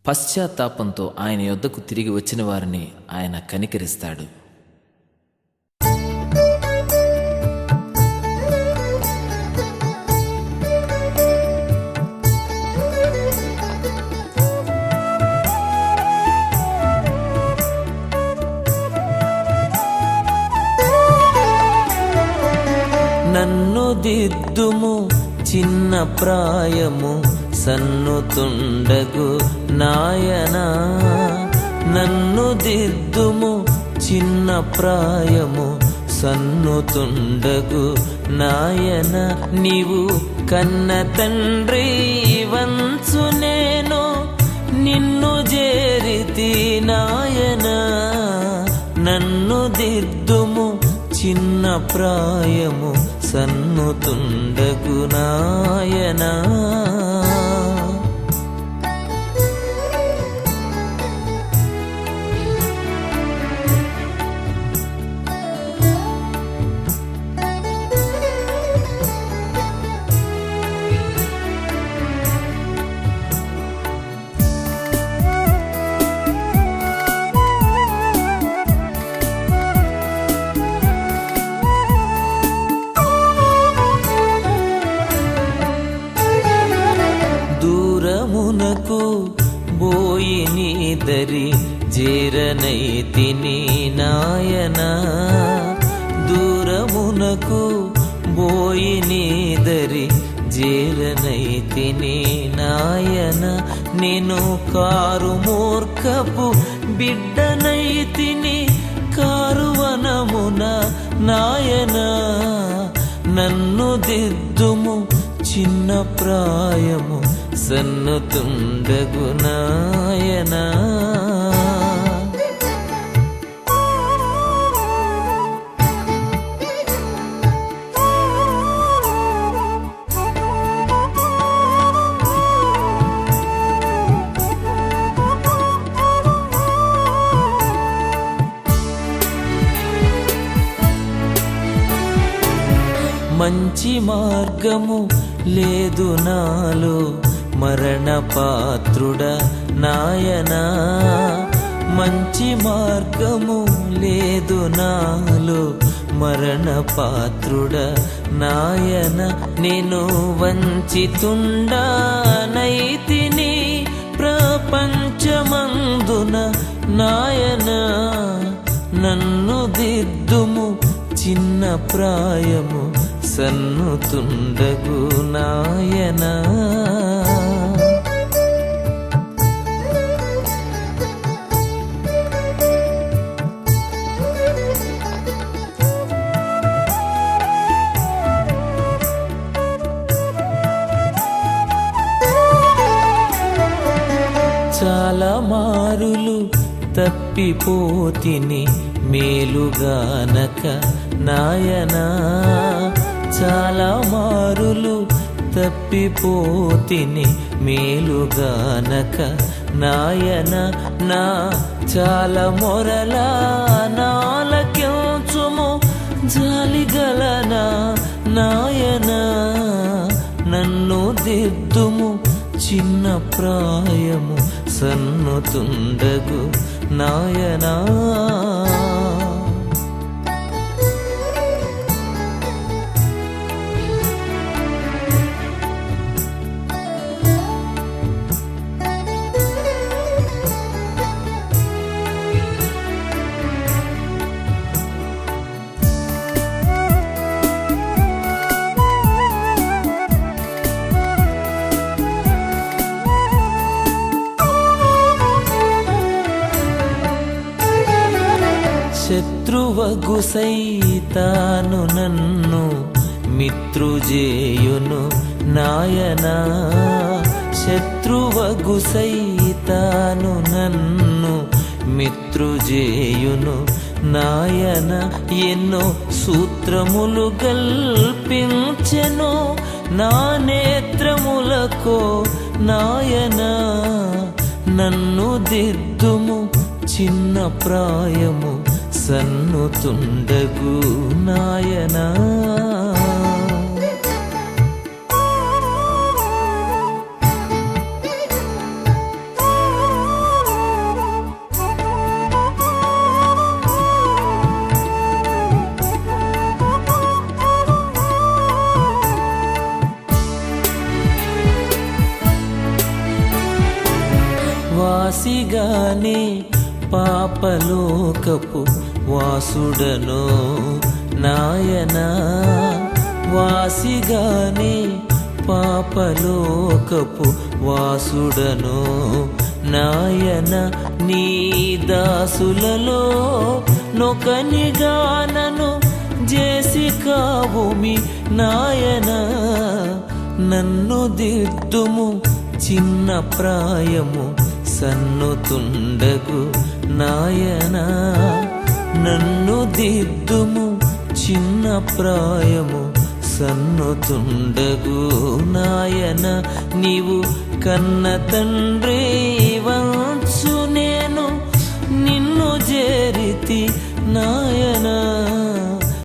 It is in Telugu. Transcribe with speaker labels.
Speaker 1: పశ్చాత్తాపంతో ఆయన యొద్దకు తిరిగి వచ్చిన వారిని ఆయన కనికరిస్తాడు. నన్ను దిద్దుము చిన్న ప్రాయము సన్నుతుండగు నాయనా, నన్ను దిద్దుము చిన్న ప్రాయము సన్నుతుండగు నాయన. నీవు కన్న తండ్రి వంచు నేను నిన్ను చేరితి నాయన, నన్ను దిద్దుము చిన్న ప్రాయము సన్నుతుండగు నాయనా. దూరమునకు బోయి నీదరి చేరనైతిని నాయనా, దూరమునకు బోయి నీదరి చేరనైతిని నాయన. నేను కారు మూర్ఖపు బిడ్డనైతిని కారువనమున నాయన, నన్ను దిద్దుము చిన్న ప్రాయము సన్నుతుండగు నాయనా. మంచి మార్గము లేదు నాలో మరణ పాత్రుడ నాయనా, మంచి మార్గము లేదు నాలో మరణ పాత్రుడ నాయన. నేను వంచితుండనైతిని ప్రపంచమందున నాయన, నన్ను దిద్దుము చిన్న ప్రాయము సన్నుతుండగు నాయనా. చాలా మారులు తప్పిపోతిని మేలుగానక నాయనా, చాలా మారులు తప్పిపోతిని మేలుగానక నాయన. నా చాలా మొరలా నాలకించుము జాలిగలనా నాయన, నన్ను దిద్దుము చిన్న ప్రాయము సన్నుతుండగు నాయనా. శత్రువగు సైతాను నన్ను మిత్రుజేయును నాయనా, శత్రువగు సైతాను నన్ను మిత్రుజేయును నాయన. ఎన్నో సూత్రములు కల్పించెను నా నేత్రములకో నాయన, నన్ను దిద్దుము చిన్న ప్రాయము సన్నుతుండగు నాయనా. వాసిగానే పాపలోకపు వాసుడను నాయనా, వాసిగానే పాపలోకపు వాసుడను నాయన, నీ దాసులలో నొకనిగా నన్ను చేసి కావుమి నాయన. నన్ను దిద్దుము చిన్న ప్రాయము సన్నుతుండగు నాయన, నన్ను దిద్దుము చిన్న ప్రాయము సన్నుతుండగు నాయన. నీవు కన్న తండ్రి వంచు నేను నిన్ను చేరితి నాయన.